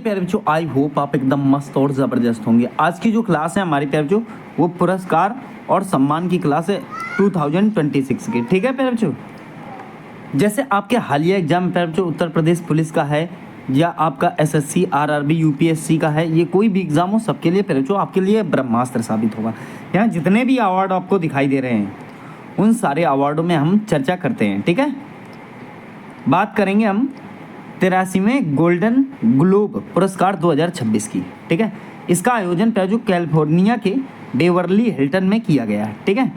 प्यारे बच्चों, I hope आप एकदम मस्त और ज़बरदस्त होंगे। आज की जो क्लास है हमारी प्यारे बच्चों, वो पुरस्कार और सम्मान की क्लास है 2026 की। ठीक है प्यारे बच्चों, जैसे आपके हालिया एग्जाम प्यारे बच्चों उत्तर प्रदेश पुलिस का है या आपका एसएससी आरआरबी यूपीएससी का है, ये कोई भी एग्जाम हो, सबके लिए प्यारे बच्चों आपके लिए ब्रह्मास्त्र साबित होगा। यहाँ जितने भी अवार्ड आपको दिखाई दे रहे हैं उन सारे अवार्डों में हम चर्चा करते हैं। ठीक है, बात करेंगे हम 83वें गोल्डन ग्लोब पुरस्कार 2026 की। ठीक है, इसका आयोजन जो कैलिफोर्निया के बेवर्ली हिल्टन में किया गया है। ठीक है,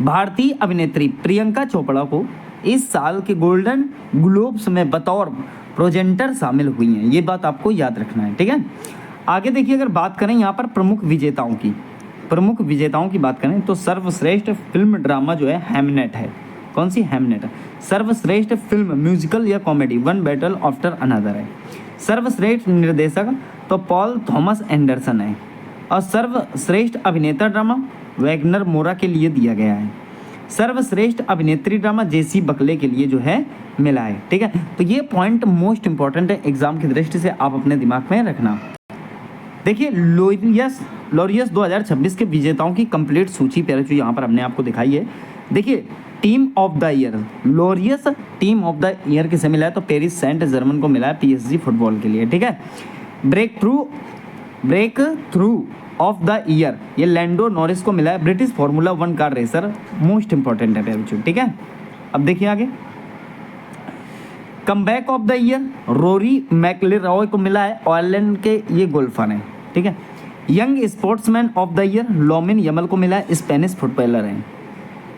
भारतीय अभिनेत्री प्रियंका चोपड़ा को इस साल के गोल्डन ग्लोब्स में बतौर प्रेजेंटर शामिल हुई हैं, ये बात आपको याद रखना है। ठीक है, आगे देखिए, अगर बात करें यहाँ पर प्रमुख विजेताओं की बात करें तो सर्वश्रेष्ठ फिल्म ड्रामा जो है हेमनेट है। कौन सी? हेमनेट। सर्वश्रेष्ठ फिल्म म्यूजिकल या comedy one battle after another है। सर्वश्रेष्ठ निर्देशक तो पॉल थॉमस एंडरसन है। और सर्वश्रेष्ठ अभिनेता ड्रामा वैगनर मोरा के लिए दिया गया है। सर्वश्रेष्ठ अभिनेत्री ड्रामा जेसी बकले के लिए जो है मिला है। ठीक है, तो ये पॉइंट मोस्ट इंपॉर्टेंट है एग्जाम की दृष्टि से, आप अपने दिमाग में रखना। देखिए, लॉरियस 2026 के विजेताओं की कंप्लीट सूची प्यारे जो यहाँ पर हमने आपको दिखाई है। देखिए, team of the year, Laureus team of the year किसे मिला है तो पेरिस सेंट जर्मन को मिला है पीएसजी फुटबॉल के लिए। ठीक है, breakthrough of the year ये लैंडो नॉरिस को मिला है British formula 1 car racer. Most important है प्यारे बच्चों। ठीक है, अब देखिए आगे, comeback of the year Rory McIlroy को मिला है आयरलैंड के ये गोल्फर हैं। ठीक है, young sportsman of the year Lamine Yamal को मिला है, स्पेनिश फुटबॉलर हैं।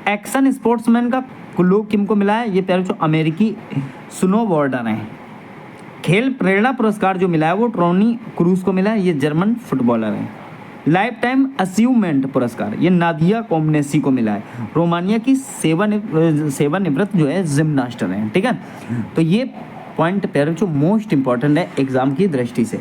एक्शन स्पोर्ट्समैन का क्लो किम को मिला है, ये प्यारे जो अमेरिकी स्नोबोर्डर हैं। खेल प्रेरणा पुरस्कार जो मिला है वो टोनी क्रूज को मिला है, ये जर्मन फुटबॉलर हैं। लाइफ टाइम अचीवमेंट पुरस्कार ये नादिया कोमनेसी को मिला है, रोमानिया की सेवानिवृत्त जो है जिम्नास्टर हैं। ठीक है, तो ये पॉइंट प्यारे जो मोस्ट इंपॉर्टेंट है एग्जाम की दृष्टि से।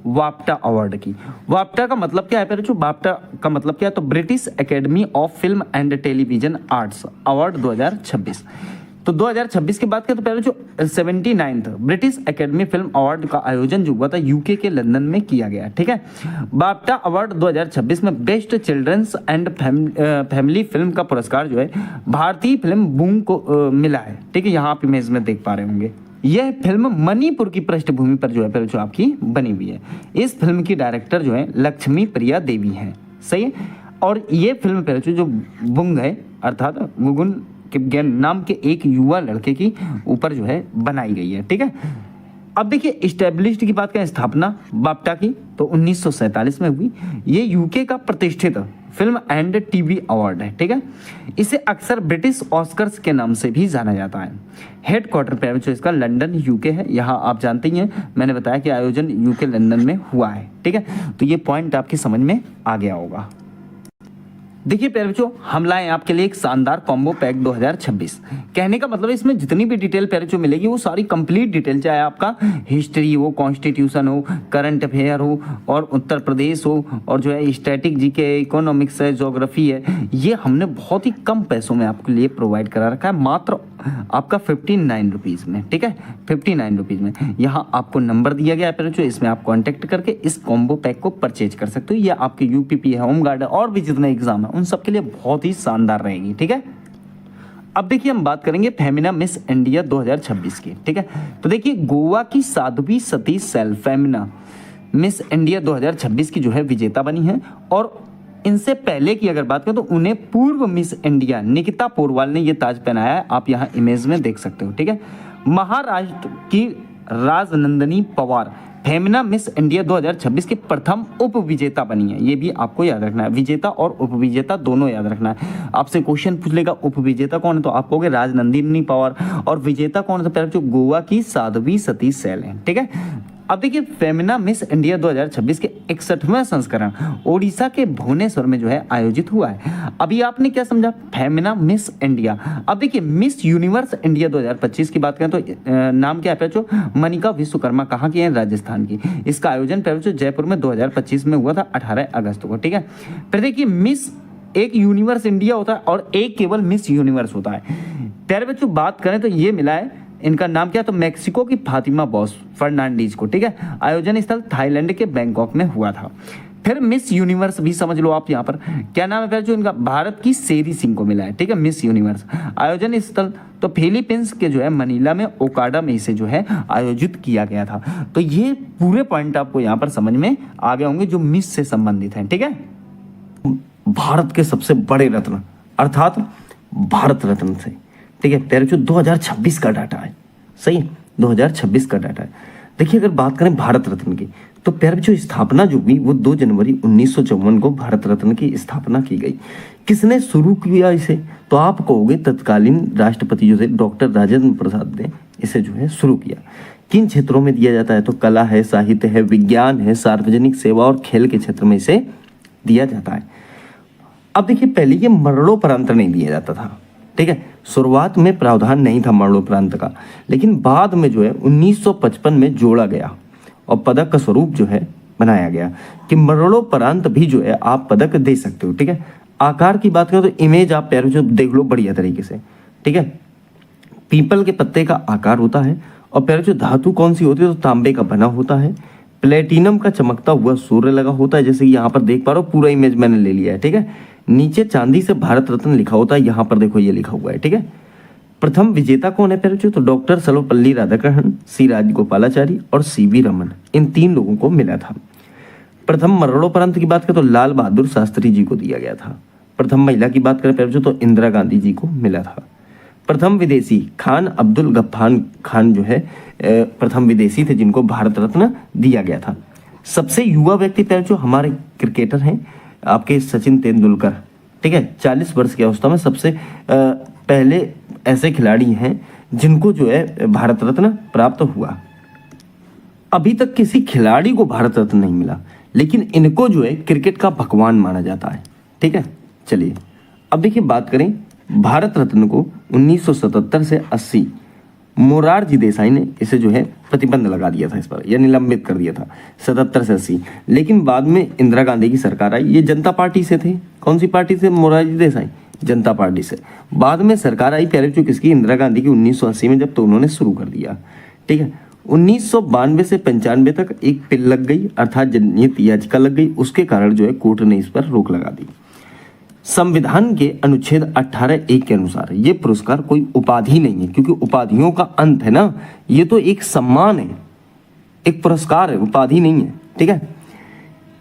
वाप्टा अवार्ड की, वाप्टा का मतलब क्या है प्यारे जो? वाप्टा का मतलब क्या है तो British academy of film and television arts award 2026। तो 2026 की बात करें तो प्यारे जो 79th British academy film award का आयोजन जो हुआ था यूके के लंदन में किया गया। ठीक है, बाफ्टा अवार्ड 2026 में best children's and family film का पुरस्कार जो है भारतीय फिल्म बूम को मिला है। ठीक है, यहाँ आप इमेज में देख पा रहे होंगे, यह फिल्म मणिपुर की पृष्ठभूमि पर जो है जो आपकी बनी हुई है। इस फिल्म की डायरेक्टर जो है लक्ष्मी प्रिया देवी हैं। सही है, और ये फिल्म पर जो बुंग है अर्थात गुगुन किपगेन नाम के एक युवा लड़के की ऊपर जो है बनाई गई है। ठीक है, अब देखिए इस्टेब्लिश्ड की बात करें, स्थापना बाफ्टा की तो 1947 में हुई। ये यूके का प्रतिष्ठित फिल्म एंड टीवी अवार्ड है। ठीक है, इसे अक्सर ब्रिटिश ऑस्कर्स के नाम से भी जाना जाता है। हेडक्वार्टर पे जो इसका लंदन यूके है। यहाँ आप जानते ही हैं, मैंने बताया कि आयोजन यूके लंदन में हुआ है। ठीक है, तो ये पॉइंट आपकी समझ में आ गया होगा। देखिए प्यारे बच्चों, हम लाए आपके लिए एक शानदार कॉम्बो पैक 2026। कहने का मतलब इसमें जितनी भी डिटेल प्यारे बच्चों मिलेगी वो सारी कंप्लीट डिटेल, चाहे आपका हिस्ट्री हो, कॉन्स्टिट्यूशन हो, करंट अफेयर हो और उत्तर प्रदेश हो और जो है स्टैटिक जीके, इकोनॉमिक्स है, ज्योग्राफी है, ये हमने बहुत ही कम पैसों में आपके लिए प्रोवाइड करा रखा है, मात्र आपका 59 रुपीज़ में। ठीक है, 59 रुपीज़ में। यहाँ आपको नंबर दिया गया है प्यारे बच्चों, इसमें आप कॉन्टैक्ट करके इस कॉम्बो पैक को परचेज कर सकते हो। ये आपके यूपीपी है, होमगार्ड है और भी जितने एग्जाम है उन सब के लिए बहुत ही शानदार रहेगी। ठीक है, अब देखिए हम बात करेंगे फेमिना मिस इंडिया 2026 की। ठीक है, तो देखिए गोवा की Sadhvi Satish Sail Femina Miss India 2026 की जो है विजेता बनी है। और इनसे पहले की अगर बात करें तो उन्हें पूर्व मिस इंडिया निकिता पोरवाल ने यह ताज पहनाया है, आप यहाँ इमेज में देख सकते हो। ठीक है, महाराष्ट्र की राजनंदनी पवार फेमिना मिस इंडिया 2026 की प्रथम उप विजेता बनी है। ये भी आपको याद रखना है, विजेता और उप विजेता दोनों याद रखना है। आपसे क्वेश्चन पूछ लेगा उप विजेता कौन है तो आप कहोगे राजनंदिनी पवार, और विजेता कौन है तो पहले जो गोवा की साध्वी सतीश सैल है। ठीक है, अब देखिए फेमिना मिस इंडिया 2026 के 61वें संस्करण ओडिशा के भुवनेश्वर में जो है आयोजित हुआ है। अभी आपने क्या समझा? Femina Miss India. अब देखिए मिस यूनिवर्स इंडिया 2025 की बात करें तो नाम क्या है जो मनिका विश्वकर्मा कहाँ की है? राजस्थान की। इसका आयोजन जो जयपुर में 2025 में हुआ था 18 अगस्त को। ठीक है, फिर देखिए मिस एक यूनिवर्स इंडिया होता है और एक केवल मिस यूनिवर्स होता है। प्यारे बच्चों बात करें तो ये मिला है इनका नाम क्या, तो मेक्सिको की फातिमा बॉस फर्नांडीज को, ठीक है। आयोजन स्थल थाईलैंड के बैंकॉक में हुआ था। फिर मिस यूनिवर्स भी समझ लो आप यहाँ पर, क्या नाम है फिर जो इनका, भारत की सेरी सिंह को मिला है, ठीक है, मिस यूनिवर्स। आयोजन स्थल तो फिलीपींस के जो है मनीला में, ओकाडा में इसे जो है आयोजित किया गया था। तो ये पूरे पॉइंट आपको यहाँ पर समझ में आ गए होंगे जो मिस से संबंधित हैं, ठीक है। भारत के सबसे बड़े रत्न अर्थात भारत रत्न से, ठीक है, पैर जो 2026 का डाटा है, सही है, 2026 का डाटा है। देखिए अगर बात करें भारत रत्न की, तो पैर जो स्थापना जो हुई वो 2 जनवरी 1954 को भारत रत्न की स्थापना की गई। किसने शुरू किया इसे, तो आप कहोगे तत्कालीन राष्ट्रपति जो थे डॉक्टर राजेंद्र प्रसाद ने इसे जो है शुरू किया। किन क्षेत्रों में दिया जाता है, तो कला है, साहित्य है, विज्ञान है, सार्वजनिक सेवा और खेल के क्षेत्र में इसे दिया जाता है। अब देखिए पहले ये मरणोपरांत नहीं दिया जाता था, ठीक है, शुरुआत में प्रावधान नहीं था मरणोपरांत का, लेकिन बाद में जो है 1955 में जोड़ा गया और पदक का स्वरूप जो है बनाया गया कि मरणोपरांत भी जो है आप पदक दे सकते हो, ठीक है। आकार की बात करें तो इमेज आप पैर जो देख लो बढ़िया तरीके से, ठीक है। पीपल के पत्ते का आकार होता है और पैर जो धातु कौन सी होती है, तो तांबे का बना होता है। प्लेटिनम का चमकता हुआ सूर्य लगा होता है, जैसे कि यहाँ पर देख पा रहे हो, पूरा इमेज मैंने ले लिया है, ठीक है। नीचे चांदी से भारत रत्न लिखा होता है, यहाँ पर देखो ये लिखा हुआ है, ठीक है। प्रथम विजेता कौन है पैर, तो डॉक्टर सर्वपल्ली राधाकृष्णन, सी राजगोपालाचारी और सीवी रमन, इन 3 लोगों को मिला था। प्रथम मरणोपरांत की बात करें तो लाल बहादुर शास्त्री जी को दिया गया था। प्रथम महिला की बात करें पैर तो इंदिरा गांधी जी को मिला था। प्रथम विदेशी खान अब्दुल गफ्फार खान जो है प्रथम विदेशी थे जिनको भारत रत्न दिया गया था। सबसे युवा व्यक्ति पैर जो हमारे क्रिकेटर हैं आपके सचिन तेंदुलकर, ठीक है, 40 वर्ष की अवस्था में सबसे पहले ऐसे खिलाड़ी हैं जिनको जो है भारत रत्न प्राप्त हुआ। अभी तक किसी खिलाड़ी को भारत रत्न नहीं मिला, लेकिन इनको जो है क्रिकेट का भगवान माना जाता है, ठीक है। चलिए अब देखिए बात करें भारत रत्न को 1977 से 80 मोरारजी देसाई ने इसे जो है प्रतिबंध लगा दिया था इस पर, या निलंबित कर दिया था 77 से 80। लेकिन बाद में इंदिरा गांधी की सरकार आई, ये जनता पार्टी से थे। कौन सी पार्टी से, मोरारजी देसाई, जनता पार्टी से। बाद में सरकार आई प्यारे जो किसकी, इंदिरा गांधी की 1980 में, जब तो उन्होंने शुरू कर दिया, ठीक है। 1992 से 95 तक एक पिल लग गई, अर्थात जनहित याचिका लग गई, उसके कारण जो है कोर्ट ने इस पर रोक लगा दी। संविधान के अनुच्छेद 18(1) के अनुसार ये पुरस्कार कोई उपाधि नहीं है, क्योंकि उपाधियों का अंत है ना, ये तो एक सम्मान है, एक पुरस्कार है, उपाधि नहीं है, ठीक है।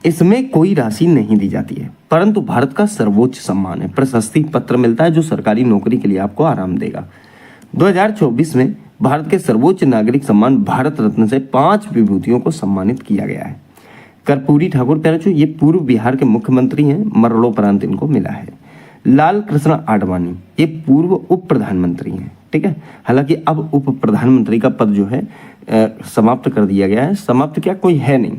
इसमें कोई राशि नहीं दी जाती है, परंतु भारत का सर्वोच्च सम्मान है, प्रशस्ति पत्र मिलता है जो सरकारी नौकरी के लिए आपको आराम देगा। 2024 में भारत के सर्वोच्च नागरिक सम्मान भारत रत्न से 5 विभूतियों को सम्मानित किया गया है। कर्पूरी ठाकुर प्यारे ये पूर्व बिहार के मुख्यमंत्री हैं, मरणोपरांत इनको मिला है। लाल कृष्ण आडवाणी ये पूर्व उप प्रधानमंत्री हैं, ठीक है। हालांकि अब उप प्रधानमंत्री का पद जो है समाप्त कर दिया गया है, समाप्त क्या, कोई है नहीं।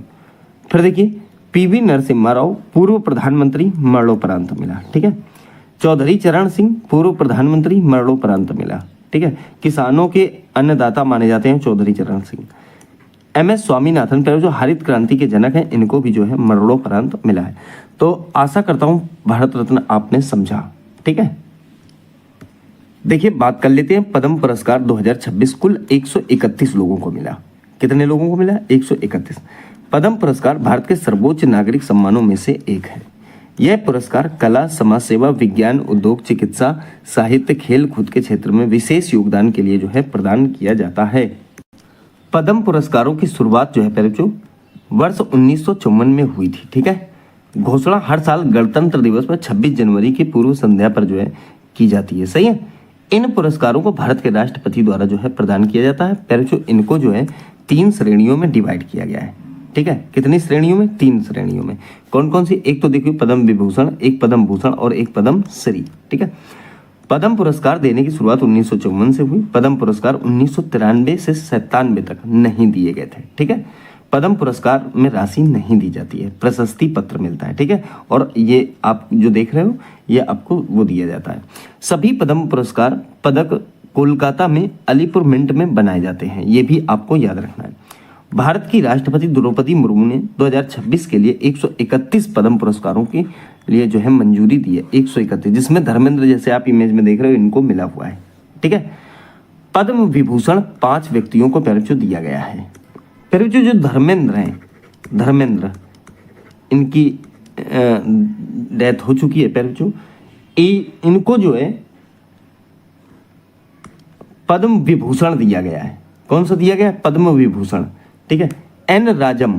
फिर देखिए पीवी नरसिम्हा राव पूर्व प्रधानमंत्री, मरणोपरांत मिला, ठीक है। चौधरी चरण सिंह पूर्व प्रधानमंत्री, मरणोपरांत मिला, ठीक है। किसानों के अन्नदाता माने जाते हैं चौधरी चरण सिंह। MS स्वामीनाथन जो हरित क्रांति के जनक हैं, इनको भी जो है मरणोपरांत मिला है। तो आशा करता हूं भारत रत्न आपने समझा, ठीक है। देखिए बात कर लेते हैं पद्म पुरस्कार 2026 कुल 131 लोगों को मिला। कितने लोगों को मिला, 131। पद्म पुरस्कार भारत के सर्वोच्च नागरिक सम्मानों में से एक है। यह पुरस्कार कला, समाज सेवा, विज्ञान, उद्योग, चिकित्सा, साहित्य, खेल कूद के क्षेत्र में विशेष योगदान के लिए जो है प्रदान किया जाता है। पद्म पुरस्कारों की शुरुआत जो है पहले जो वर्ष 1954 में हुई थी, ठीक है। घोषणा हर साल गणतंत्र दिवस पर 26 जनवरी की पूर्व संध्या पर जो है की जाती है, सही है। इन पुरस्कारों को भारत के राष्ट्रपति द्वारा जो है प्रदान किया जाता है। पहले जो इनको जो है 3 श्रेणियों में डिवाइड किया गया है, ठीक है। कितनी श्रेणियों में, 3 श्रेणियों में। कौन कौन सी, एक तो देखिए पद्म विभूषण, एक पद्म भूषण और एक पद्म श्री, ठीक है। पद्म पुरस्कार देने की शुरुआत 1954 से हुई। पद्म पुरस्कार 1993 से 97 तक नहीं दिए गए थे, ठीक है। पद्म पुरस्कार में राशि नहीं दी जाती है, प्रशस्ति पत्र मिलता है, ठीक है। और ये आप जो देख रहे हो ये आपको वो दिया जाता है। सभी पद्म पुरस्कार पदक कोलकाता में अलीपुर मिंट में बनाए जाते हैं, ये भी आपको याद रखना है। भारत की राष्ट्रपति द्रौपदी मुर्मू ने 2026 के लिए 131 पद्म पुरस्कारों के लिए जो है मंजूरी दी है, 131, जिसमें धर्मेंद्र जैसे आप इमेज में देख रहे हो इनको मिला हुआ है, ठीक है। पद्म विभूषण 5 व्यक्तियों को प्यारे बच्चों दिया गया है। प्यारे बच्चों जो धर्मेंद्र हैं, धर्मेंद्र, इनकी डेथ हो चुकी है प्यारे बच्चों। इनको जो है पद्म विभूषण दिया गया है। कौन सा दिया गया? पद्म विभूषण, ठीक है। एन राजम,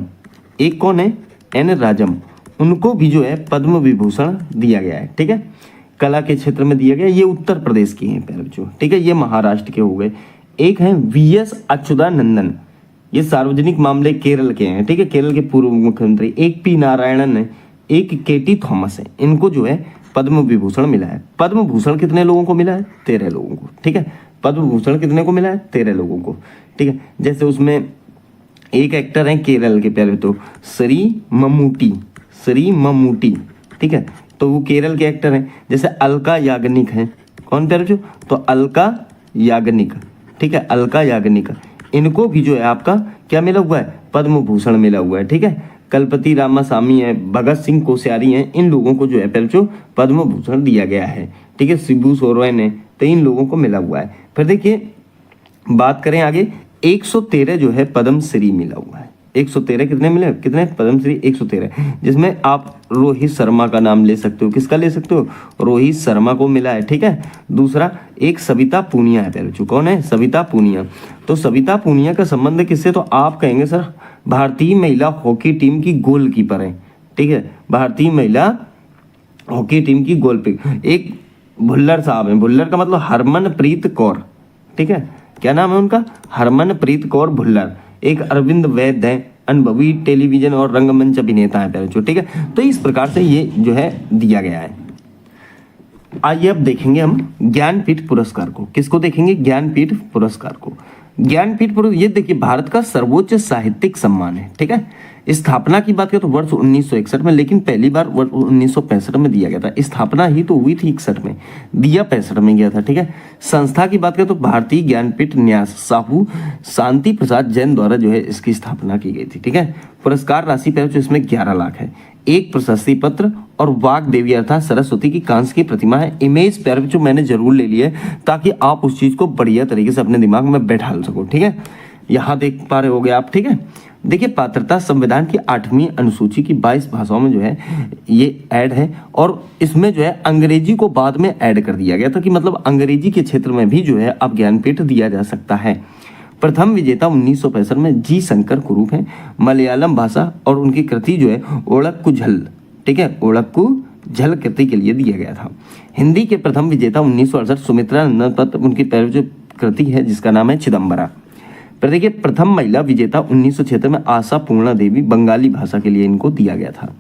एक कौन है? एन राजम, उनको भी जो है पद्म विभूषण दिया गया है, ठीक है। कला के क्षेत्र में दिया गया। ये उत्तर प्रदेश की हैं प्यारे बच्चों, ठीक है। ये महाराष्ट्र के हो गए। एक हैं वीएस अच्युतानंदन, ये सार्वजनिक मामले केरल के हैं, ठीक है, केरल के पूर्व मुख्यमंत्री। एक पी नारायणन है, एक केटी थॉमस है, इनको जो है पद्म विभूषण मिला है। पद्म भूषण कितने लोगों को मिला है? 13 लोगों को, ठीक है। पद्म भूषण कितने को मिला है? 13 लोगों को, ठीक है। जैसे उसमें एक एक्टर है केरल के प्यारे, तो श्री ममूटी, श्री ममूटी, ठीक है, तो वो केरल के एक्टर हैं। जैसे अलका याग्निक है, कौन प्यारे बच्चों? तो अलका याग्निक, ठीक है, अलका याग्निक, इनको भी जो है आपका क्या मिला हुआ है? पद्म भूषण मिला हुआ है, ठीक है। कलपति रामासामी है, भगत सिंह कोश्यारी हैं, इन लोगों को जो है प्यारे बच्चों पद्म भूषण दिया गया है, ठीक है। शिबू सोरेन है, तो इन लोगों को मिला हुआ है। फिर देखिए बात करें आगे, 113 जो है पद्मश्री मिला हुआ है। 113 कितने मिले? कितने पद्मश्री? 113, जिसमें आप रोहित शर्मा का नाम ले सकते हो। किसका ले सकते हो? रोहित शर्मा को मिला है, ठीक है। दूसरा एक सविता पूनिया है प्यारे बच्चों। कौन है? सविता पूनिया। तो सविता पूनिया का संबंध किससे? तो आप कहेंगे सर भारतीय महिला हॉकी टीम की गोलकीपर है, ठीक है, भारतीय महिला हॉकी टीम की गोलकीपर। एक भुल्लर साहब हैं, भुल्लर का मतलब हरमनप्रीत कौर, ठीक है, क्या नाम है उनका? हरमनप्रीत कौर भुल्लर। एक अरविंद वैद्य है, अनुभवी टेलीविजन और रंगमंच अभिनेता है प्यारे बच्चों, ठीक है। तो इस प्रकार से ये जो है दिया गया है। आइए अब देखेंगे हम ज्ञानपीठ पुरस्कार को। किसको देखेंगे? ज्ञानपीठ पुरस्कार को। ज्ञानपीठ पुरस्कार, ये देखिए भारत का सर्वोच्च साहित्यिक सम्मान है, ठीक है। स्थापना की बात करें तो वर्ष 1961 में, लेकिन पहली बार वर्ष 1965 में दिया गया था। स्थापना ही तो हुई थी 61 में, दिया 65 में गया था, ठीक है। संस्था की बात करें तो भारतीय ज्ञानपीठ न्यास साहू शांति प्रसाद जैन द्वारा जो है इसकी स्थापना की गई थी, ठीक है। पुरस्कार राशि पर इसमें 11 लाख है। एक प्रशस्ति पत्र और वाग देवी अर्थात सरस्वती की कांस्य की प्रतिमा है। इमेज प्यारे बच्चों मैंने जरूर ले ली है ताकि आप उस चीज को बढ़िया तरीके से अपने दिमाग में बैठा सको, ठीक है। यहाँ देख पा रहे होगे आप, ठीक है। देखिए पात्रता संविधान की 8वीं अनुसूची की 22 भाषाओं में जो है ये ऐड है, और इसमें जो है अंग्रेजी को बाद में ऐड कर दिया गया था कि मतलब अंग्रेजी के क्षेत्र में भी जो है अब ज्ञानपीठ दिया जा सकता है। प्रथम विजेता 1965 में जी शंकर कुरूप हैं, मलयालम भाषा, और उनकी कृति जो है ओळक्कू झल, ठीक है, ओळक्कू झल कृति के लिए दिया गया था। हिंदी के प्रथम विजेता 1968 सुमित्रा नंदन, उनकी जो कृति है जिसका नाम है चिदम्बरा। पर देखिए प्रथम महिला विजेता 1976 में आशा पूर्णा देवी, बंगाली भाषा के लिए इनको दिया गया था।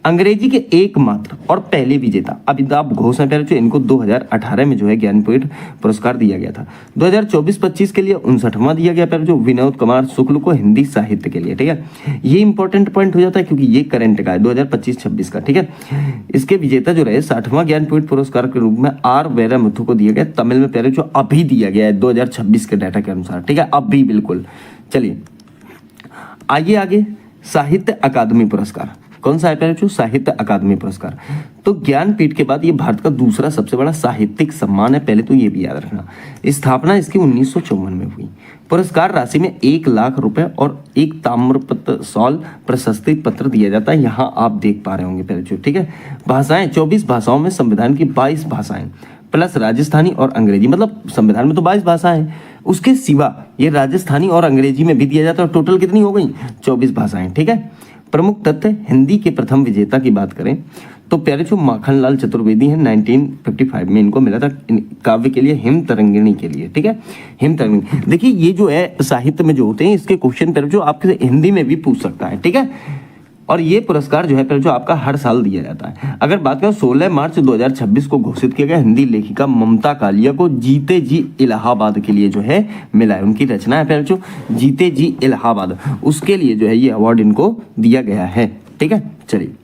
अंग्रेजी के एकमात्र और पहले विजेता अमिताभ घोष हैं, जो इनको 2018 में जो है ज्ञानपीठ पुरस्कार दिया गया था। 2024-25 के लिए 59वां दिया गया जो विनोद कुमार शुक्ल को हिंदी साहित्य के लिए, ठीक है। ये इंपॉर्टेंट पॉइंट हो जाता है क्योंकि ये करंट का है 2025-26 का, ठीक है। इसके विजेता जो रहे 60वां ज्ञानपीठ पुरस्कार के रूप में आर वैरामुथु को दिया गया, तमिल में प्यारे जो अभी दिया गया है 2026 के डाटा के अनुसार, ठीक है, अभी बिल्कुल। चलिए आइए आगे, साहित्य अकादमी पुरस्कार कौन सा है प्यारे बच्चों? साहित्य अकादमी पुरस्कार। तो ज्ञानपीठ के बाद ये भारत का दूसरा सबसे बड़ा साहित्यिक सम्मान है, पहले तो ये भी याद रखना। स्थापना इसकी 1954 में हुई। पुरस्कार राशि में 1 लाख रुपए और एक ताम्रपत्र सॉल प्रशस्ति पत्र दिया जाता है, यहाँ आप देख पा रहे होंगे प्यारे बच्चों, ठीक है। भाषाएं 24 भाषाओं में, संविधान की 22 भाषाएं प्लस राजस्थानी और अंग्रेजी, मतलब संविधान में तो 22 भाषाएं हैं, उसके सिवा ये राजस्थानी और अंग्रेजी में भी दिया जाता है। टोटल कितनी हो गई? 24 भाषाएं, ठीक है। प्रमुख तथ्य, हिंदी के प्रथम विजेता की बात करें तो प्यारे जो माखनलाल चतुर्वेदी हैं, 1955 में इनको मिला था काव्य के लिए, हिम तरंगिणी के लिए, ठीक है, हिम तरंगिणी। देखिए ये जो है साहित्य में जो होते हैं इसके क्वेश्चन प्यारे जो आपके हिंदी में भी पूछ सकता है, ठीक है। और ये पुरस्कार जो है प्यारे जो आपका हर साल दिया जाता है। अगर बात करें 16 मार्च 2026 को घोषित किया गया, हिंदी लेखिका ममता कालिया को जीते जी इलाहाबाद के लिए जो है मिला है। उनकी रचना है प्यारे जो जीते जी इलाहाबाद, उसके लिए जो है ये अवार्ड इनको दिया गया है, ठीक है। चलिए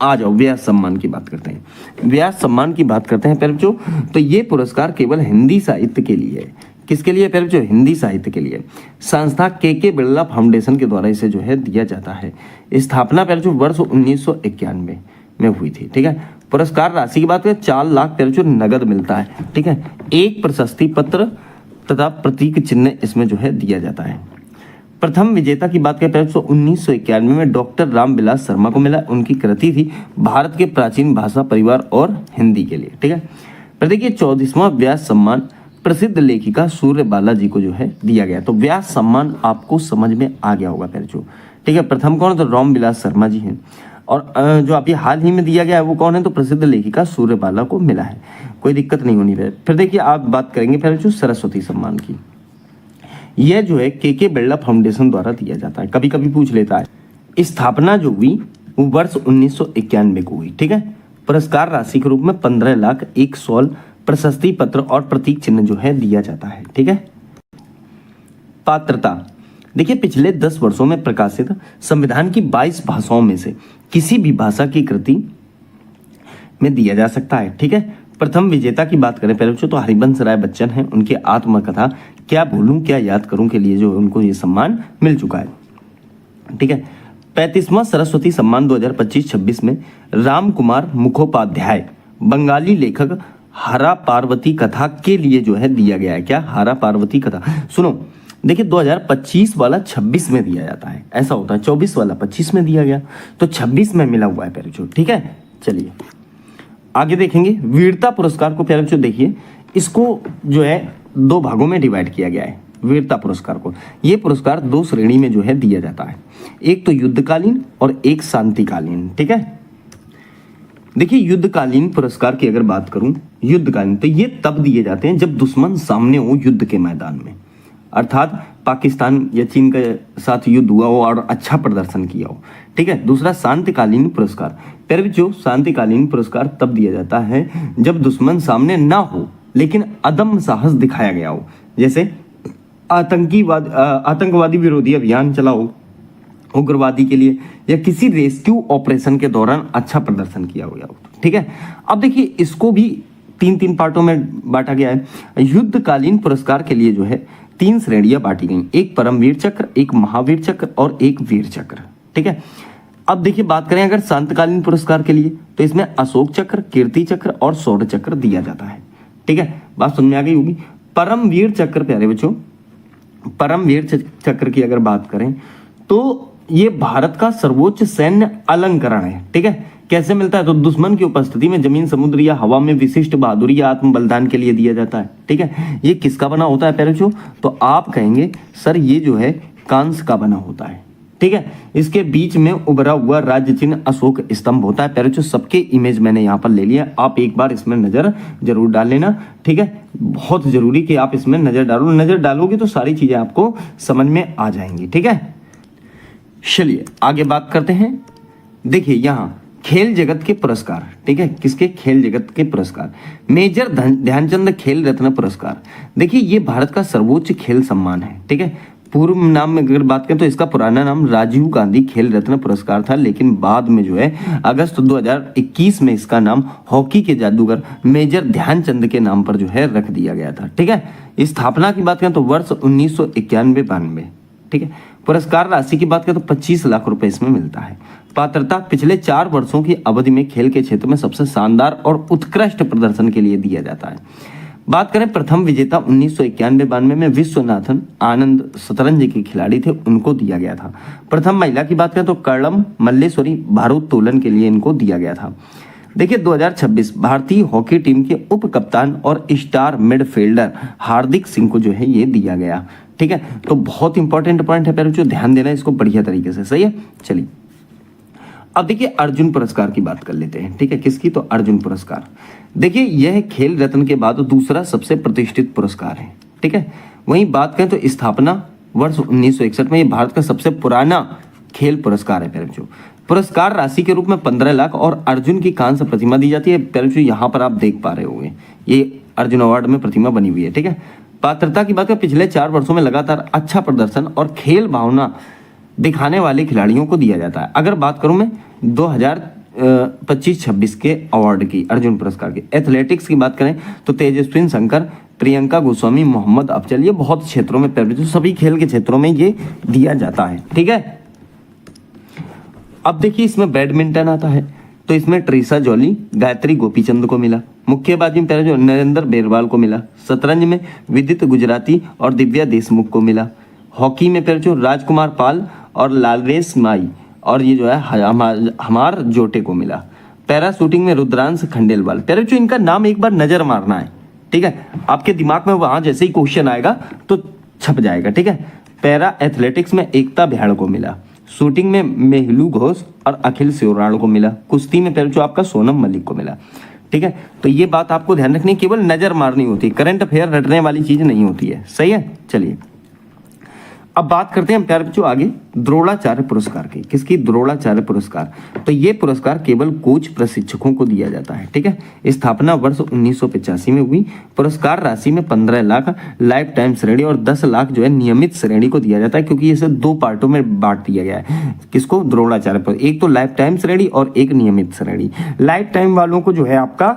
आ जाओ व्यास सम्मान की बात करते हैं। व्यास सम्मान की बात करते हैं प्यारे बच्चों, तो ये पुरस्कार केवल हिंदी साहित्य के लिए है। किसके लिए प्यारे बच्चों? हिंदी साहित्य के लिए। संस्था के बिरला फाउंडेशन के द्वारा इसे जो है दिया जाता है। स्थापना प्यारे बच्चों वर्ष 1991 में हुई थी, ठीक है। पुरस्कार राशि की बात करें 4 लाख प्यारे बच्चों नगद मिलता है, ठीक है। एक प्रशस्ति पत्र तथा प्रतीक चिन्ह इसमें जो है दिया जाता है। प्रथम विजेता की बात करें तो 1991 में डॉक्टर रामविलास शर्मा को मिला। उनकी कृति थी भारत के प्राचीन भाषा परिवार और हिंदी के लिए, ठीक है। पर देखिए 34वां व्यास सम्मान प्रसिद्ध लेखिका सूर्यबाला जी को जो है दिया गया। तो व्यास सम्मान आपको समझ में आ गया होगा पहले, ठीक है। प्रथम कौन, तो रामविलास शर्मा जी हैं, और जो अभी हाल ही में दिया गया है वो कौन है, तो प्रसिद्ध लेखिका सूर्यबाला को मिला है। कोई दिक्कत नहीं होनी है। फिर देखिए आप बात करेंगे फिर जो सरस्वती सम्मान की, यह जो है के बिरला फाउंडेशन द्वारा दिया जाता है। कभी कभी पूछ लेता है। स्थापना जो हुई वो वर्ष 1991 को हुई, ठीक है। पुरस्कार राशि के रूप में 15 लाख, एक शॉल, प्रशस्ति पत्र और प्रतीक चिन्ह जो है दिया जाता है, ठीक है। पात्रता देखिए पिछले 10 वर्षों में प्रकाशित संविधान की 22 भाषाओं में से किसी भी भाषा की कृति में दिया जा सकता है, ठीक है। प्रथम विजेता की बात करें पहले तो हरिवंश राय बच्चन हैं। उनकी आत्मकथा क्या भूलूं क्या याद करूं के लिए जो उनको ये सम्मान मिल चुका है, ठीक है। 35वां सरस्वती सम्मान 2025-26 में राम कुमार मुखोपाध्याय बंगाली लेखक हरा पार्वती कथा के लिए जो है दिया गया है। क्या, हरा पार्वती कथा। सुनो देखिए 2025 वाला 26 में दिया जाता है, ऐसा होता है। 24 वाला 25 में दिया गया, तो 26 में मिला हुआ है पैराचूट, ठीक है। चलिए आगे देखेंगे वीरता पुरस्कार को। पैराचूट देखिए इसको जो है 2 भागों में डिवाइड किया गया है। वीरता पुरस्कार को, ये पुरस्कार 2 श्रेणी में जो है दिया जाता है, एक तो युद्धकालीन और एक शांतिकालीन, ठीक है। देखिए युद्धकालीन पुरस्कार की अगर बात करूं, युद्धकालीन तो ये तब दिए जाते हैं जब दुश्मन सामने हो युद्ध के मैदान में, अर्थात पाकिस्तान या चीन के साथ युद्ध हुआ हो और अच्छा प्रदर्शन किया हो, ठीक है। दूसरा शांतिकालीन पुरस्कार, फिर जो शांतिकालीन पुरस्कार तब दिया जाता है जब दुश्मन सामने ना हो लेकिन अदम्य साहस दिखाया गया हो, जैसे आतंकवादी विरोधी अभियान चला हो उग्रवादी के लिए, या किसी रेस्क्यू ऑपरेशन के दौरान अच्छा प्रदर्शन किया गया हो, ठीक है। अब देखिए इसको भी 3 पार्टों में बांटा गया है। युद्धकालीन पुरस्कार के लिए जो है 3 श्रेणियां बांटी गई, एक परमवीर चक्र, एक महावीर चक्र और एक वीर चक्र, ठीक है। अब देखिए बात करें अगर शांतकालीन पुरस्कार के लिए तो इसमें अशोक चक्र, कीर्ति चक्र और शौर्य चक्र दिया जाता है, ठीक है। बात समझ में आ गई होगी। परमवीर चक्र प्यारे बच्चों, परमवीर चक्र की अगर बात करें तो ये भारत का सर्वोच्च सैन्य अलंकरण है, ठीक है। कैसे मिलता है, तो दुश्मन की उपस्थिति में जमीन, समुद्र या हवा में विशिष्ट बहादुरी या आत्म बलिदान के लिए दिया जाता है, ठीक है। ये किसका बना होता है पैरोचो, तो आप कहेंगे सर ये जो है कांस्य का बना होता है, ठीक है। इसके बीच में उभरा हुआ राज्य चिन्ह अशोक स्तंभ होता है पैरोचो। सबके इमेज मैंने यहाँ पर ले लिया, आप एक बार इसमें नजर जरूर डाल लेना, ठीक है। बहुत जरूरी कि आप इसमें नजर डालोगे तो सारी चीजें आपको समझ में आ जाएंगी, ठीक है। चलिए आगे बात करते हैं। देखिए यहाँ खेल जगत के पुरस्कार, ठीक है। किसके, खेल जगत के पुरस्कार। मेजर ध्यानचंद खेल रत्न पुरस्कार, देखिए ये भारत का सर्वोच्च खेल सम्मान है, ठीक है। पूर्व नाम में अगर बात करें तो इसका पुराना नाम राजीव गांधी खेल रत्न पुरस्कार था, लेकिन बाद में जो है अगस्त 2021 में इसका नाम हॉकी के जादूगर मेजर ध्यानचंद के नाम पर जो है रख दिया गया था, ठीक है। स्थापना की बात करें तो वर्ष 1991-92, ठीक है। पुरस्कार राशि की बात करें तो 25 लाख रुपए इसमें मिलता है। पात्रता पिछले 4 वर्षों की अवधि में खेल के क्षेत्र में सबसे शानदार और उत्कृष्ट प्रदर्शन के लिए दिया जाता है। बात करें प्रथम विजेता 1991-92 में विश्वनाथन आनंद शतरंज के खिलाड़ी थे, उनको दिया गया था। प्रथम महिला की बात करें तो कर्णम मल्लेश्वरी भारोत्तोलन के लिए इनको दिया गया था। देखिए 2026 भारतीय हॉकी टीम के उप कप्तान और स्टार मिडफील्डर हार्दिक सिंह को जो है ये दिया गया, ठीक है। तो बहुत इंपॉर्टेंट पॉइंट है पर जो ध्यान देना है इसको बढ़िया तरीके से, सही है। चलिए अब देखिए अर्जुन पुरस्कार की बात कर लेते हैं, ठीक है। किसकी, तो अर्जुन पुरस्कार। देखिए यह खेल रत्न के बाद दूसरा सबसे प्रतिष्ठित पुरस्कार है, ठीक है। वहीं बात करें तो स्थापना वर्ष 1961 में, ये भारत का सबसे पुराना खेल पुरस्कार है पैरचू। पुरस्कार राशि के रूप में 15 लाख और अर्जुन की कांस्य प्रतिमा दी जाती है पैरचू। यहाँ पर आप देख पा रहे होंगे ये अर्जुन अवार्ड में प्रतिमा बनी हुई है, ठीक है। पात्रता की बात करें पिछले 4 वर्षों में लगातार अच्छा प्रदर्शन और खेल भावना दिखाने वाले खिलाड़ियों को दिया जाता है। अगर बात करूं मैं 2025-26 के अवार्ड की, अर्जुन पुरस्कार की, एथलेटिक्स की बात करें तो तेजस्विन शंकर, प्रियंका गोस्वामी, मोहम्मद अफजल, ये बहुत क्षेत्रों में जो सभी खेल के क्षेत्रों में ये दिया जाता है, ठीक है। अब देखिए इसमें बैडमिंटन आता है। तो इसमें ट्रीसा जॉली, गायत्री गोपीचंद को मिला। मुक्केबाजी में पहले जो नरेंद्र बेरवाल को मिला। शतरंज में विदित गुजराती और दिव्या देशमुख को मिला। हॉकी में पहले जो राजकुमार पाल और लालरेस माई और ये जो है हमार जोटे को मिला। पैरा शूटिंग में रुद्रांश खंडेलवाल। पहले जो इनका नाम एक बार नजर मारना है, ठीक है, आपके दिमाग में वहां जैसे ही क्वेश्चन आएगा तो छप जाएगा, ठीक है। पैरा एथलेटिक्स में एकता बिहाड़ को मिला। शूटिंग में मेहलू घोष और अखिल सियोराण को मिला। कुश्ती में पहले जो आपका सोनम मलिक को मिला, ठीक है। तो ये बात आपको ध्यान रखनी, केवल नजर मारनी होती है, करंट अफेयर रटने वाली चीज नहीं होती है, सही है। चलिए अब बात करते हैं प्यारे बच्चों आगे द्रोणाचार्य पुरस्कार की। किसकी? द्रोणाचार्य पुरस्कार। तो ये पुरस्कार केवल कोच प्रशिक्षकों को दिया जाता है, ठीक है। स्थापना वर्ष 1985 में हुई। पुरस्कार राशि में 15 लाख लाइफ टाइम श्रेणी और 10 लाख जो है नियमित श्रेणी को दिया जाता है, क्योंकि इसे 2 पार्टों में बांट दिया गया है। किसको? द्रोणाचार्य पर, एक तो लाइफ टाइम श्रेणी और एक नियमित श्रेणी। लाइफ टाइम वालों को जो है आपका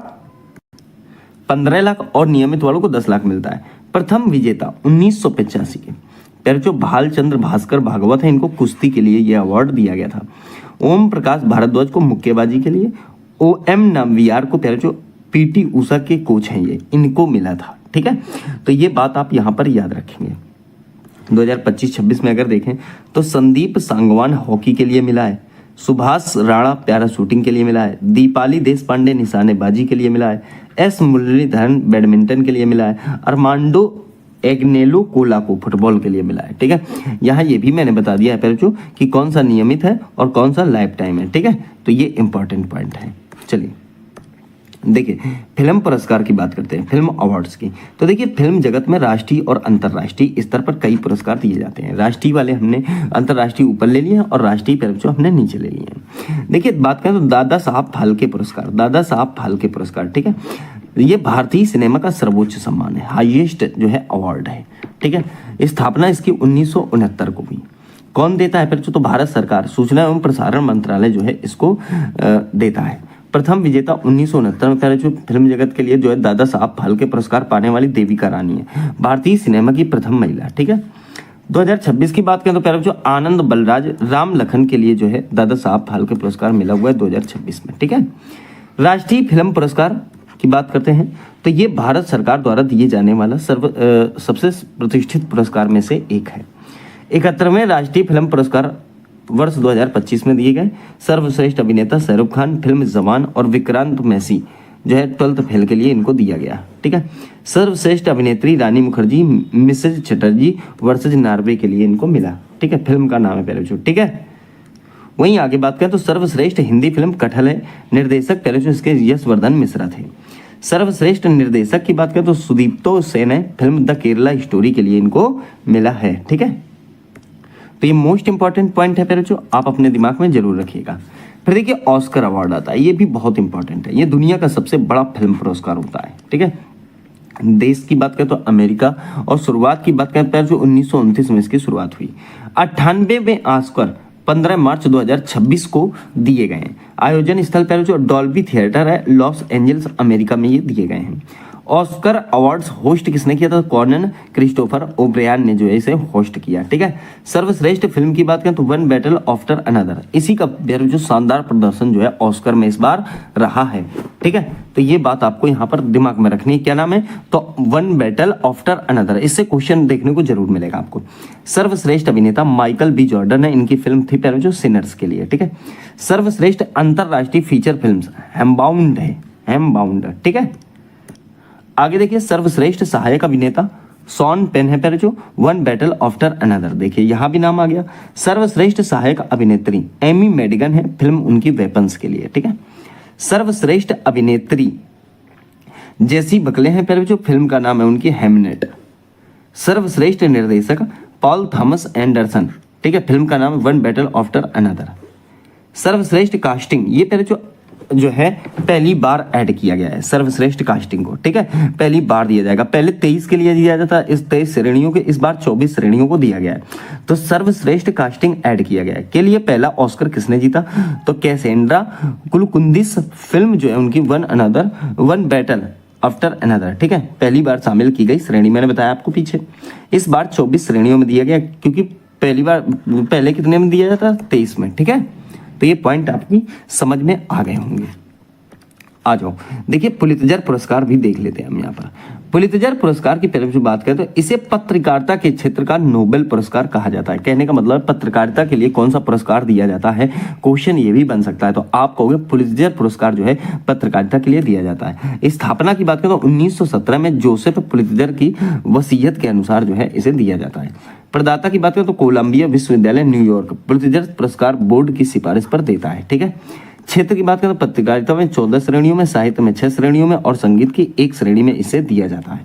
15 लाख और नियमित वालों को 10 लाख मिलता है। प्रथम विजेता 1985 के पहले जो भालचंद्र भास्कर भागवत है, इनको कुश्ती के लिए यह अवार्ड दिया गया था। ओम प्रकाश भारद्वाज को मुक्केबाजी के लिए। OM नामवियार को पहले जो PT उषा के कोच हैं ये, इनको मिला था, ठीक है। तो ये बात आप यहाँ पर याद रखेंगे। 2025-26 में अगर देखें तो संदीप सांगवान हॉकी के लिए मिला है। सुभाष राणा पैरा शूटिंग के लिए मिला है। दीपाली देशपांडे निशानेबाजी के लिए मिला है। S मुरलीधरन बैडमिंटन के लिए मिला है। अरमांडो एग्नेलो कोला को फुटबॉल के लिए मिला है, ठीक है। यहाँ ये भी मैंने बता दिया है पहले जो कि कौन सा नियमित है और कौन सा लाइफ टाइम है, ठीक है। तो ये इंपॉर्टेंट पॉइंट है। चलिए देखिए फिल्म पुरस्कार की बात करते हैं, फिल्म अवार्ड्स की। तो देखिए फिल्म जगत में राष्ट्रीय और अंतर्राष्ट्रीय स्तर पर कई पुरस्कार दिए जाते हैं। राष्ट्रीय वाले हमने अंतर्राष्ट्रीय ऊपर ले लिए हैं और राष्ट्रीय फिल्म जो हमने नीचे ले लिए हैं। देखिए बात करें तो दादा साहब फाल्के पुरस्कार, दादा साहब फाल्के पुरस्कार, ठीक है। ये भारतीय सिनेमा का सर्वोच्च सम्मान है, हाईएस्ट जो है अवार्ड है, ठीक है। स्थापना इसकी 1969 को हुई। कौन देता है फिर? तो भारत सरकार सूचना एवं प्रसारण मंत्रालय जो है इसको देता है। प्रथम विजेता 1969 में पहले जो फिल्म जगत के लिए जो है दादा साहब फाल्के पुरस्कार पाने वाली देविका रानी है, भारतीय सिनेमा की प्रथम महिला, ठीक है। 2026 की बात करें तो पहले जो आनंद बलराज राम लखन के लिए जो है दादा साहब फाल्के पुरस्कार मिला हुआ है 2026 में, ठीक है। राष्ट्रीय फिल्म पुरस्कार की बात करते हैं तो ये भारत सरकार द्वारा दिए जाने वाला सबसे प्रतिष्ठित पुरस्कार में से एक है। 71वें राष्ट्रीय फिल्म पुरस्कार वर्ष 2025 में दिए गए। सर्वश्रेष्ठ अभिनेता शाहरुख खान फिल्म जवान और विक्रांत मैसी जो है 12th फेल के लिए इनको दिया गया, ठीक है। सर्वश्रेष्ठ अभिनेत्री Rani Mukerji Mrs Chatterjee versus Norway के लिए इनको मिला, ठीक है। फिल्म का नाम है पहले जो, ठीक है। वहीं आगे बात करें तो सर्वश्रेष्ठ हिंदी फिल्म कटहल है, निर्देशक पहले जो इसके यशवर्धन मिश्रा थे। सर्वश्रेष्ठ निर्देशक की बात करें तो सुदीप्तो सेन है, फिल्म द केरला स्टोरी के लिए इनको मिला है, ठीक है। तो ये मोस्ट इंपॉर्टेंट पॉइंट है पहले जो आप अपने दिमाग में जरूर रखिएगा। फिर देखिए ऑस्कर अवार्ड आता है, ये भी बहुत इंपॉर्टेंट है। ये दुनिया का सबसे बड़ा फिल्म पुरस्कार होता है, ठीक है। देश की बात करें तो अमेरिका और शुरुआत की बात करें जो 1929 में इसकी शुरुआत हुई। 98वें ऑस्कर 15 मार्च 2026 को दिए गए हैं। आयोजन स्थल पर जो डॉल्बी थिएटर है लॉस एंजल्स अमेरिका में ये दिए गए हैं। ऑस्कर अवार्ड्स होस्ट किसने किया था? कॉनन क्रिस्टोफर ओब्रियन ने जो है इसे होस्ट किया, ठीक है। सर्वश्रेष्ठ फिल्म की बात करें तो वन बैटल आफ्टर अनदर, इसी का जो शानदार प्रदर्शन जो है ऑस्कर में इस बार रहा है, ठीक है। तो ये बात आपको यहाँ पर दिमाग में रखनी है। क्या नाम है? तो वन बैटल आफ्टर अनदर, इससे क्वेश्चन देखने को जरूर मिलेगा आपको। सर्वश्रेष्ठ अभिनेता माइकल बी जॉर्डन है, इनकी फिल्म थी पहले जो सिनर्स के लिए, ठीक है। सर्वश्रेष्ठ अंतरराष्ट्रीय फीचर फिल्म हेमबाउंड है, हेमबाउंड, ठीक है। आगे देखिए सर्वश्रेष्ठ सहायक अभिनेता शॉन पेन है पहले जो वन बैटल आफ्टर अनदर, देखिए यहां भी नाम आ गया। सर्वश्रेष्ठ सहायक अभिनेत्री एमी मेडिगन है, फिल्म उनकी वेपन्स के लिए, ठीक है। सर्वश्रेष्ठ अभिनेत्री जेसी बकले हैं पहले जो, फिल्म का नाम है उनकी हेमनेट। सर्वश्रेष्ठ निर्देशक पॉल थॉमस एंडरसन, ठीक है, फिल्म का नाम है वन बैटल आफ्टर अनदर। सर्वश्रेष्ठ कास्टिंग, ये पहले जो है पहली बार ऐड किया गया है सर्वश्रेष्ठ कास्टिंग को, ठीक है, पहली बार दिया जाएगा। पहले 23 के लिए दिया जाता, इस 23 श्रेणियों के इस बार 24 श्रेणियों को दिया गया है। तो सर्वश्रेष्ठ कास्टिंग ऐड किया गया है। के लिए पहला ऑस्कर किसने जीता? तो कैसेंड्रा कुलकुंदिस, फिल्म जो है उनकी वन बैटल आफ्टर अनदर, ठीक है, पहली बार शामिल की गई श्रेणी, मैंने बताया आपको पीछे। इस बार 24 श्रेणियों में दिया गया, क्योंकि पहली बार पहले कितने में दिया जाता? 23 में, ठीक है। तो ये पॉइंट आपकी समझ में आ गए होंगे। आ जाओ, देखिए पुलित्जर पुरस्कार भी देख लेते हैं हम यहाँ पर। पुलित्जर पुरस्कार की पहले जो बात करें तो इसे पत्रकारिता के क्षेत्र का नोबेल पुरस्कार कहा जाता है। कहने का मतलब पत्रकारिता के लिए कौन सा पुरस्कार दिया जाता है, क्वेश्चन ये भी बन सकता है। तो आप कहोगे पुलित्जर पुरस्कार जो है पत्रकारिता के लिए दिया जाता है। स्थापना की बात करें तो 1917 में जोसेफ पुलित्जर की वसीयत के अनुसार जो है इसे दिया जाता है। प्रदाता की बात करें तो कोलंबिया विश्वविद्यालय न्यूयॉर्क पुलित्जर पुरस्कार बोर्ड की सिफारिश पर देता है। ठीक है, क्षेत्र की बात करें तो पत्रकारिता में 14 श्रेणियों में, साहित्य में 6 श्रेणियों में और संगीत की 1 श्रेणी में इसे दिया जाता है।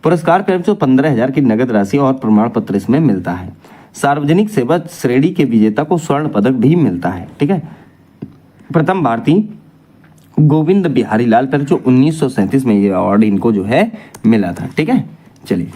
पुरस्कार पर 15,000 की नगद राशि और प्रमाण पत्र इसमें मिलता है। सार्वजनिक सेवा श्रेणी के विजेता को स्वर्ण पदक भी मिलता है। ठीक है, प्रथम भारतीय गोविंद बिहारी लाल पर जो 1937 में ये अवार्ड इनको जो है मिला था। ठीक है, चलिए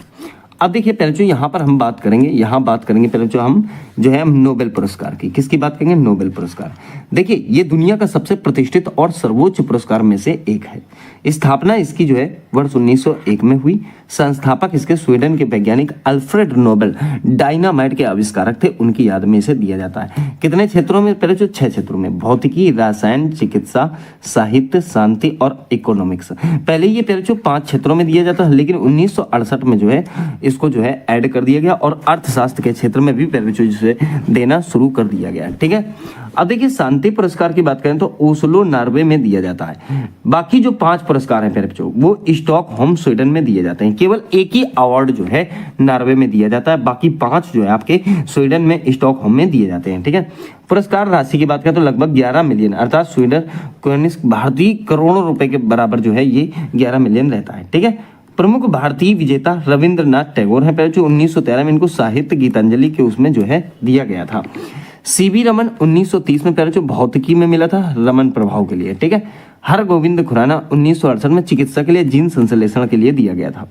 अब देखिए पहले जो यहाँ पर हम बात करेंगे, पहले जो हम जो है नोबेल पुरस्कार की। किसकी बात करेंगे? नोबेल पुरस्कार। देखिए ये दुनिया का सबसे प्रतिष्ठित और सर्वोच्च पुरस्कार में से एक है। स्थापना इसकी जो है वर्ष 1901 में हुई। संस्थापक इसके स्वीडन के वैज्ञानिक अल्फ्रेड नोबेल डायनामाइट के आविष्कारक थे, उनकी याद में इसे दिया जाता है। कितने क्षेत्रों में? पहले जो 6 क्षेत्रों में, भौतिकी, रसायन, चिकित्सा, साहित्य, शांति और इकोनॉमिक्स। पहले ये पहले जो 5 क्षेत्रों में दिया जाता है, लेकिन 1968 में जो है इसको जो है ऐड कर दिया गया और अर्थशास्त्र के क्षेत्र में भी पहले जो से देना शुरू कर दिया गया। ठीक है, अब देखिए शांति पुरस्कार की बात करें तो ओस्लो नॉर्वे में दिया जाता है। बाकी जो 5 पुरस्कार हैं पहले वो स्टॉकहोम स्वीडन में दिए जाते हैं। केवल एक ही अवार्ड जो है नॉर्वे में दिया जाता है, बाकी 5 जो है आपके स्वीडन में स्टॉकहोम में दिए जाते हैं। ठीक है, पुरस्कार राशि की बात करें तो लगभग 11 मिलियन अर्थात स्वीडन भारतीय करोड़ों रुपए के बराबर जो है ये 11 मिलियन रहता है। ठीक है, प्रमुख भारतीय विजेता रविंद्रनाथ टैगोर हैं। पहले जो 1913 में इनको साहित्य गीतांजलि के उसमें जो है दिया गया था। सीवी रमन 1930 में पहले जो भौतिकी में मिला था रमन प्रभाव के लिए। ठीक है, हरगोविंद खुराना 1968 में चिकित्सा के लिए जीन संश्लेषण के लिए दिया गया था।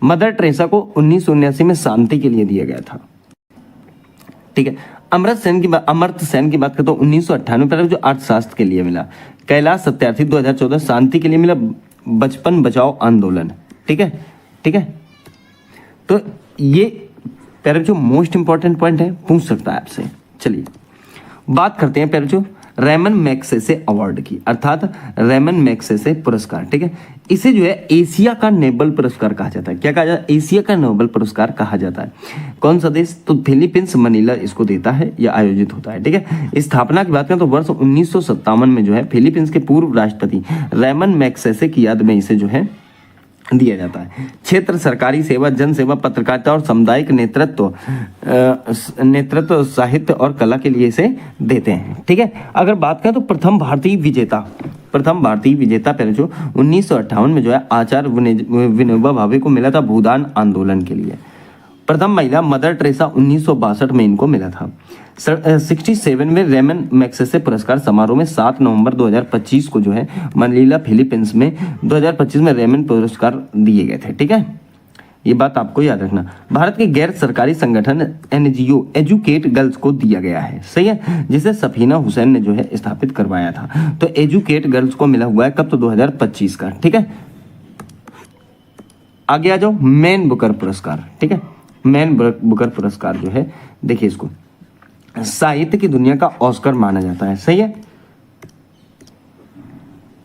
मदर टेरेसा को 1979 में शांति के लिए दिया गया था। ठीक है, अमर्त्य सेन की बात करें तो 1998 में पहले जो अर्थशास्त्र के लिए मिला। कैलाश सत्यार्थी 2014 शांति के लिए मिला, बचपन बचाओ आंदोलन। ठीक है, तो ये पहले जो मोस्ट इंपॉर्टेंट पॉइंट है पूछ सकता है आपसे। चलिए बात करते हैं पहले जो रेमन मैग्सेसे अवार्ड की, अर्थात रेमन मैग्सेसे पुरस्कार। ठीक है, इसे जो है एशिया का नोबेल पुरस्कार कहा जाता है। क्या कहा जाता है? एशिया का नोबेल पुरस्कार कहा जाता है। कौन सा देश? तो फिलीपींस मनीला इसको देता है या आयोजित होता है। ठीक है, स्थापना की बात करें तो वर्ष 1957 में जो है फिलीपींस के पूर्व राष्ट्रपति रेमन मैग्सेसे की याद में इसे जो है दिया जाता है। क्षेत्र सरकारी सेवा, जन सेवा, पत्रकारिता और सामुदायिक नेतृत्व, साहित्य और कला के लिए इसे देते हैं। ठीक है, अगर बात करें तो प्रथम भारतीय विजेता पहले जो 1958 में जो है आचार्य विनोबा भावे को मिला था भूदान आंदोलन के लिए। प्रथम महिला मदर टेरेसा 1962 में इनको मिला था। 67 में रेमन मैग्सेसे पुरस्कार समारोह में 7 नवंबर 2025 को जो है मनीला फिलीपींस में 2025 में रेमन पुरस्कार दिए गए थे। ठीक है, ये बात आपको याद रखना। भारत के गैर सरकारी संगठन NGO एजुकेट गर्ल्स को दिया गया है। सही है, जिसे सफीना हुसैन ने जो है स्थापित करवाया था। तो एजुकेट गर्ल्स को मिला हुआ है कब? तो 2025 का। ठीक है, आगे आ जाओ मैन बुकर पुरस्कार। ठीक है, मैन बुकर पुरस्कार जो है देखिए इसको साहित्य की दुनिया का ऑस्कर माना जाता है। सही है,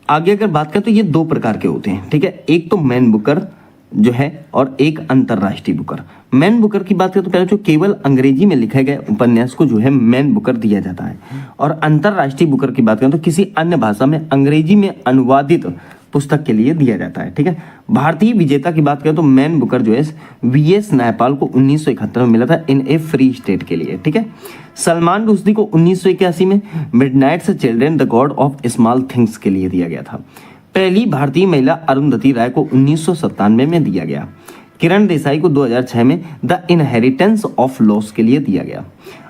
आगे अगर बात करें तो ये 2 प्रकार के होते हैं। ठीक है, एक तो मैन बुकर जो है और एक अंतरराष्ट्रीय बुकर। मैन बुकर की बात करें तो पहले जो केवल अंग्रेजी में लिखे गए उपन्यास को जो है मैन बुकर दिया जाता है, और अंतरराष्ट्रीय बुकर की बात करें तो किसी अन्य भाषा में अंग्रेजी में अनुवादित पुस्तक के लिए दिया जाता है। ठीक है, भारतीय विजेता की बात करें तो मैन बुकर जो है VS नायपाल को 1971 में मिला था इन ए फ्री स्टेट के लिए। ठीक है, सलमान रुश्दी को 1981 में Midnights children the God of small things के लिए दिया गया था। पहली भारतीय महिला अरुंधति राय को 1997 में दिया गया। किरण देसाई को 2006 में द इनहेरिटेंस ऑफ लॉस के लिए दिया गया।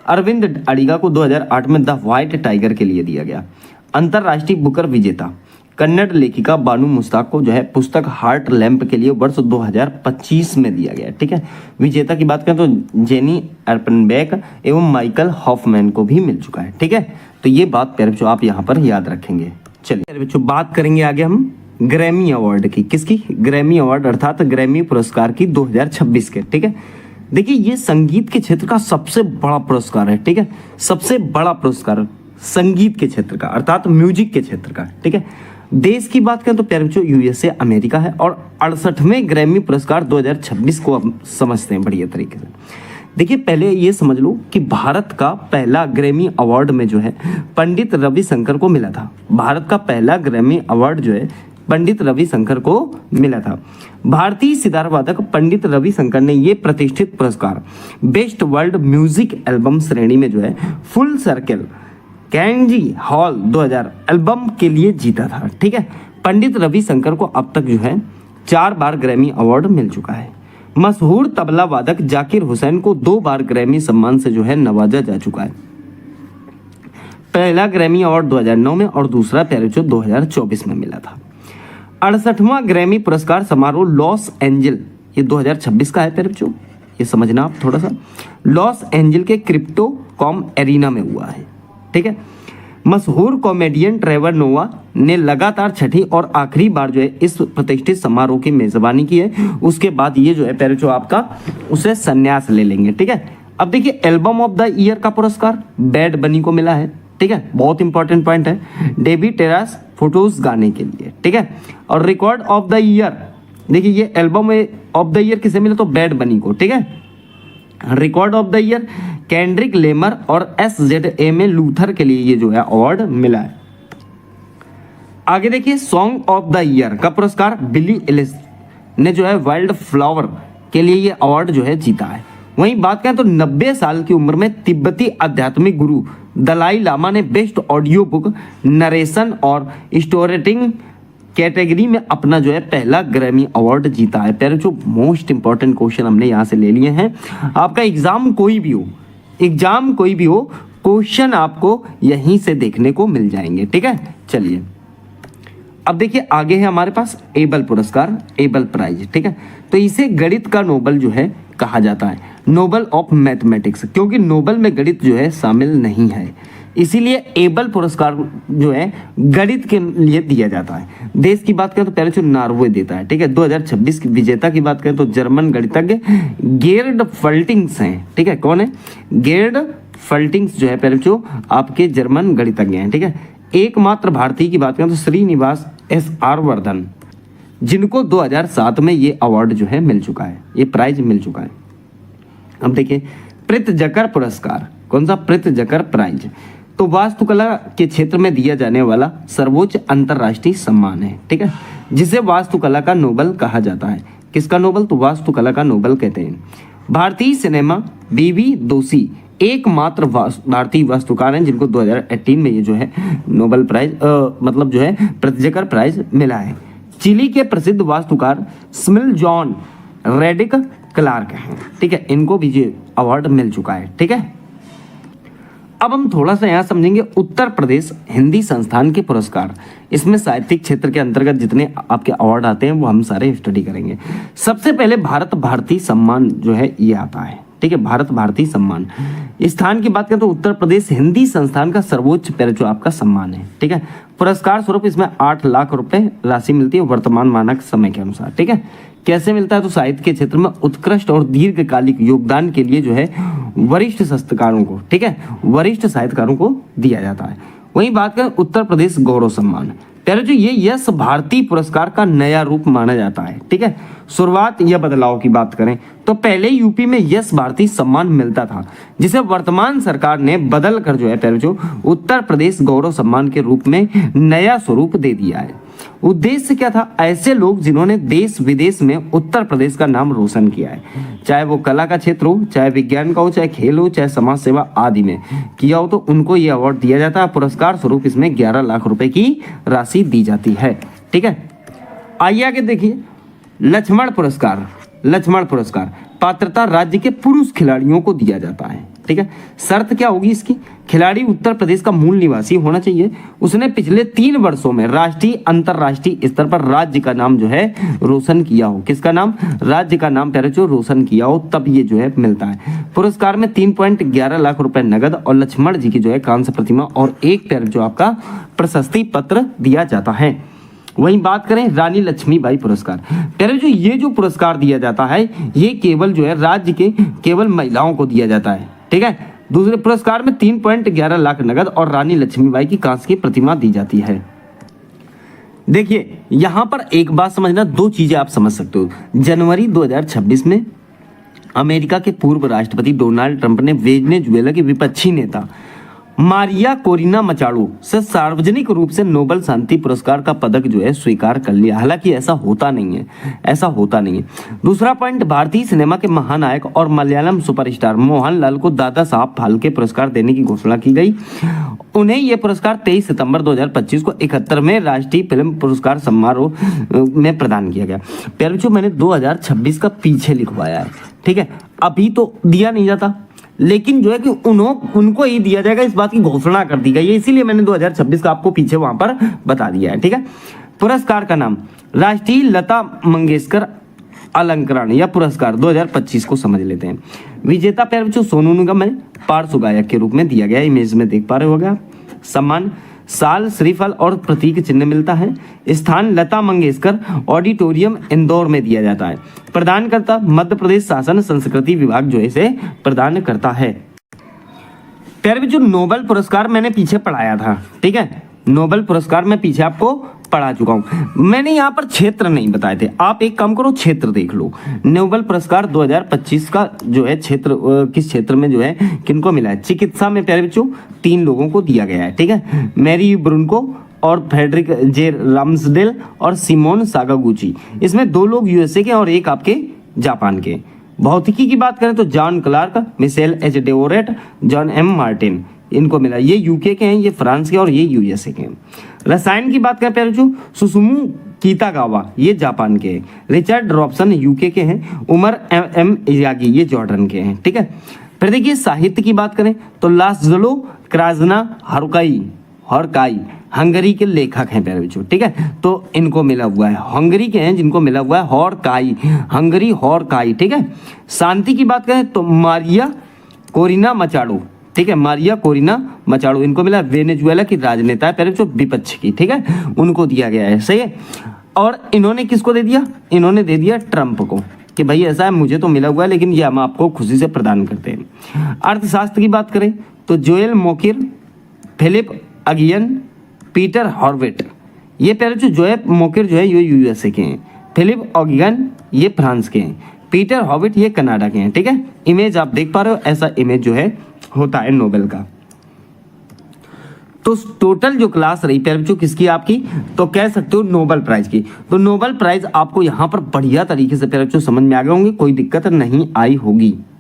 अरविंद अडिगा को 2008 में द व्हाइट टाइगर के लिए दिया गया। अंतरराष्ट्रीय बुकर विजेता कन्नड़ लेखिका बानू मुस्ताक को जो है पुस्तक हार्ट लैम्प के लिए वर्ष 2025 में दिया गया। ठीक है, विजेता की बात करें तो जेनी अर्पनबेक एवं माइकल हॉफमैन को भी मिल चुका है। ठीक है, तो ये बात प्यारे बच्चों आप यहाँ पर याद रखेंगे। चलिए प्यारे बच्चों बात करेंगे आगे हम ग्रैमी अवार्ड की। किसकी? ग्रैमी अवार्ड अर्थात ग्रैमी पुरस्कार की 2026 के। ठीक है, देखिए ये संगीत के क्षेत्र का सबसे बड़ा पुरस्कार है। ठीक है, सबसे बड़ा पुरस्कार संगीत के क्षेत्र का, अर्थात म्यूजिक के क्षेत्र का। ठीक है, देश की बात करें तो प्यारे बच्चों यूएसए अमेरिका है, और 68वें ग्रैमी पुरस्कार 2026 को हम समझते हैं बढ़िया तरीके से। देखिए पहले ये समझ लो कि भारत का पहला ग्रैमी अवार्ड में जो है पंडित रविशंकर को मिला था। भारत का पहला ग्रैमी अवार्ड जो है पंडित रविशंकर को मिला था। भारतीय सितार वादक पंडित रविशंकर ने ये प्रतिष्ठित पुरस्कार बेस्ट वर्ल्ड म्यूजिक एल्बम श्रेणी में जो है फुल सर्कल कैंजी हॉल 2000 एल्बम के लिए जीता था। ठीक है, पंडित रविशंकर को अब तक जो है 4 बार ग्रैमी अवार्ड मिल चुका है। मशहूर तबला वादक जाकिर हुसैन को 2 बार ग्रैमी सम्मान से जो है नवाजा जा चुका है। पहला ग्रैमी अवार्ड 2009 में और दूसरा प्यारे बच्चों 2024 में मिला था। 68वां ग्रैमी पुरस्कार समारोह लॉस एंजल, ये 2026 का है प्यारे बच्चों, ये समझना आप थोड़ा सा। लॉस एंजल के क्रिप्टोकॉम एरिना में हुआ है। ठीक है, मशहूर कॉमेडियन ट्रेवर नोवा ने लगातार छठी और आखिरी बार जो है इस प्रतिष्ठित समारोह की मेजबानी की है। उसके बाद ये जो है प्यारे बच्चों आपका उसे संन्यास ले लेंगे। ठीक है, अब देखिए एल्बम ऑफ द ईयर का पुरस्कार बैड बनी को मिला है। ठीक है, बहुत इंपॉर्टेंट पॉइंट है, डेबी टेरास फोटोज गाने के लिए। ठीक है, और रिकॉर्ड ऑफ द ईयर, देखिए ये एल्बम ऑफ द ईयर किसे मिला तो बैड बनी को। ठीक है, record of the year Kendrick Lamar और SZA लूथर के लिए ये जो है अवार्ड मिला है। आगे देखिए सॉन्ग ऑफ द ईयर का पुरस्कार बिली एलिश ने जो है वाइल्ड फ्लावर के लिए ये अवार्ड जो है जीता है। वहीं बात करें तो 90 साल की उम्र में तिब्बती आध्यात्मिक गुरु दलाई लामा ने बेस्ट ऑडियो बुक नरेशन और स्टोरीटेलिंग कैटेगरी में अपना जो है पहला ग्रैमी अवार्ड जीता है। प्यारे जो मोस्ट इंपॉर्टेंट क्वेश्चन हमने यहाँ से ले लिए हैं। आपका एग्जाम कोई भी हो, क्वेश्चन आपको यहीं से देखने को मिल जाएंगे। ठीक है, चलिए अब देखिए आगे है हमारे पास एबल पुरस्कार, एबल प्राइज। ठीक है, तो इसे गणित का नोबल जो है कहा जाता है, नोबल ऑफ मैथमेटिक्स, क्योंकि नोबल में गणित जो है शामिल नहीं है, इसीलिए एबल पुरस्कार जो है गणित के लिए दिया जाता है। देश की बात करें तो पहले जो नॉर्वे देता है। ठीक है, 2026 की विजेता की बात करें तो जर्मन गणितज्ञ गेर्ड फल्टिंग्स हैं। ठीक है, कौन है? गेर्ड फल्टिंग्स जो है पहले जो आपके जर्मन गणितज्ञ हैं। ठीक है, एकमात्र भारतीय की बात करें तो श्रीनिवास SR वर्धन, जिनको 2007 में ये अवार्ड जो है मिल चुका है, ये प्राइज मिल चुका है। अब देखिए प्रित्जकर पुरस्कार, कौन सा? प्रित्जकर प्राइज, तो वास्तुकला के क्षेत्र में दिया जाने वाला सर्वोच्च अंतरराष्ट्रीय सम्मान है। ठीक है, जिसे वास्तुकला का नोबल कहा जाता है। किसका नोबल? तो वास्तुकला का नोबल कहते हैं। भारतीय सिनेमा बीवी दोषी एकमात्र भारतीय वास्तुकार हैं जिनको 2018 में ये जो है नोबल प्राइज मतलब जो है प्रित्जकर प्राइज मिला है। चिली के प्रसिद्ध वास्तुकार स्मिल जॉन रेडिक क्लार्क हैं। ठीक है, इनको भी ये अवार्ड मिल चुका है। ठीक है, अब हम थोड़ा सा यहाँ समझेंगे उत्तर प्रदेश हिंदी संस्थान के पुरस्कार। इसमें साहित्यिक क्षेत्र के अंतर्गत जितने आपके अवार्ड आते हैं वो हम सारे स्टडी करेंगे। सबसे पहले भारत भारती सम्मान जो है ये आता है। ठीक है, भारत भारती सम्मान स्थान की बात करें तो उत्तर प्रदेश हिंदी संस्थान का सर्वोच्च जो आपका सम्मान है। ठीक है, पुरस्कार स्वरूप इसमें 8 लाख रुपए राशि मिलती है वर्तमान मानक समय के अनुसार। ठीक है, कैसे मिलता है? तो साहित्य के क्षेत्र में उत्कृष्ट और दीर्घकालिक योगदान के लिए जो है वरिष्ठ साहित्यकारों को, ठीक है, वरिष्ठ साहित्यकारों को दिया जाता है। वहीं बात करें उत्तर प्रदेश गौरव सम्मान, प्यारे जो ये यश भारती पुरस्कार का नया रूप माना जाता है। ठीक है, शुरुआत या बदलाव की बात करें तो पहले यूपी में यश भारती सम्मान मिलता था, जिसे वर्तमान सरकार ने बदल कर जो है प्यारे जो उत्तर प्रदेश गौरव सम्मान के रूप में नया स्वरूप दे दिया है। उद्देश्य क्या था? ऐसे लोग जिन्होंने देश विदेश में उत्तर प्रदेश का नाम रोशन किया है, चाहे वो कला का क्षेत्र हो, चाहे विज्ञान का हो, चाहे खेल हो, चाहे समाज सेवा आदि में किया हो, तो उनको ये अवार्ड दिया जाता है। पुरस्कार स्वरूप इसमें 11 लाख रुपए की राशि दी जाती है। ठीक है, आइए आगे देखिए लक्ष्मण पुरस्कार। लक्ष्मण पुरस्कार पात्रता राज्य के पुरुष खिलाड़ियों को दिया जाता है। ठीक है, शर्त क्या होगी इसकी? खिलाड़ी उत्तर प्रदेश का मूल निवासी होना चाहिए, उसने पिछले 3 वर्षों में राष्ट्रीय अंतरराष्ट्रीय स्तर पर राज्य का नाम जो है रोशन किया हो। किसका नाम? राज्य का नाम प्यारे जो रोशन किया हो, तब ये जो है मिलता है। पुरस्कार में 3.11 लाख रुपए नगद और लक्ष्मण जी की जो है कांस्य प्रतिमा और एक प्यारे जो आपका प्रशस्ति पत्र दिया जाता है। वहीं बात करें रानी लक्ष्मीबाई पुरस्कार, प्यारे जो ये जो पुरस्कार दिया जाता है ये केवल जो है राज्य के केवल महिलाओं को दिया जाता है। ठीक है, दूसरे पुरस्कार में 3.11 लाख नगद और रानी लक्ष्मीबाई की कांस्य की प्रतिमा दी जाती है। देखिए यहां पर एक बात समझना, दो चीजें आप समझ सकते हो। जनवरी 2026 में अमेरिका के पूर्व राष्ट्रपति डोनाल्ड ट्रंप ने वेनेजुएला के विपक्षी नेता मारिया कोरिना मचाडो से सार्वजनिक रूप से नोबेल शांति पुरस्कार का पदक जो है स्वीकार कर लिया। हालांकि ऐसा होता नहीं है, ऐसा होता नहीं है। दूसरा पॉइंट, भारतीय सिनेमा के महानायक और मलयालम सुपरस्टार मोहनलाल को दादा साहब फाल्के पुरस्कार देने की घोषणा की गई। उन्हें यह पुरस्कार 23 सितंबर 2025 को 71वें राष्ट्रीय फिल्म पुरस्कार समारोह में प्रदान किया गया। प्यारे बच्चों, मैंने 2026 का पीछे लिखवाया है, ठीक है। अभी तो दिया नहीं जाता, लेकिन जो है कि उनको ही दिया जाएगा, इस बात की घोषणा कर दी गई है, इसीलिए मैंने 2026 का आपको पीछे वहां पर बता दिया है, ठीक है। पुरस्कार का नाम राष्ट्रीय लता मंगेशकर अलंकरण या पुरस्कार 2025 को समझ लेते हैं। विजेता प्यारे बच्चों सोनू निगम है, पार्श्व गायक के रूप में दिया गया, इमेज में देख पा रहे होगा। सम्मान साल, श्रीफल और प्रतीक चिन्ह मिलता है। स्थान लता मंगेशकर ऑडिटोरियम इंदौर में दिया जाता है। प्रदान करता मध्य प्रदेश शासन संस्कृति विभाग जो है इसे प्रदान करता है। प्यारे बच्चों, नोबेल पुरस्कार मैंने पीछे पढ़ाया था, ठीक है। नोबेल पुरस्कार मैं पीछे आपको पढ़ा चुका हूं। मैंने यहाँ पर क्षेत्र नहीं बताए थे, आप एक काम करो क्षेत्र देख लो। नोबेल पुरस्कार 2025 का जो है क्षेत्र, किस क्षेत्र में जो है किनको मिला है? चिकित्सा में प्यारे बच्चों 3 लोगों को दिया गया है, ठीक है। मैरी ब्रुनको और फ्रेडरिक जे राम्सडेल और सिमोन सागागुची। इसमें 2 लोग यूएसए के और 1 आपके जापान के। भौतिकी की बात करें तो John Clarke, Michel H Devoret, John M Martin, इनको मिला। ये यूके के हैं, ये फ्रांस के और ये यूएसए के हैं। रसायन की बात करें प्यारे बच्चों, सुसुमु कीतागावा ये जापान के हैं। रिचर्ड रॉबसन यूके के हैं। उमर एम इजागी ये जॉर्डन के हैं, ठीक है। फिर देखिए साहित्य की बात करें तो लास्लो क्राजना हरकाई हंगरी के लेखक हैं प्यारे बच्चों, ठीक है। तो इनको मिला हुआ है, हंगरी के हैं जिनको मिला हुआ है हॉरकाई, हंगरी हॉरकाई, ठीक है। शांति की बात करें तो मारिया कोरिना मचाडो, ठीक है। मारिया कोरिना मचाडो इनको मिला, वेनेजुएला की राजनेता है प्यारे बच्चों, विपक्ष की, ठीक है, उनको दिया गया है, सही है। और इन्होंने किसको दे दिया? इन्होंने दे दिया ट्रंप को कि भाई ऐसा है, मुझे तो मिला हुआ है लेकिन ये हम आपको खुशी से प्रदान करते हैं। अर्थशास्त्र की बात करें तो Joel Mokyr, Philippe Aghion, Peter Howitt, ये प्यारे बच्चों जोएल मोकिर जो है ये यूएसए के हैं। फिलिप अगियन ये फ्रांस के हैं। पीटर हॉर्विट ये कनाडा के हैं, ठीक है। इमेज आप देख पा रहे हो, ऐसा इमेज जो है होता है नोबेल का। तो टोटल जो क्लास रही प्यारे बच्चों किसकी? आपकी, तो कह सकते हो नोबेल प्राइज की। तो नोबेल प्राइज आपको यहाँ पर बढ़िया तरीके से प्यारे बच्चों समझ में आ गए होंगे, कोई दिक्कत नहीं आई होगी।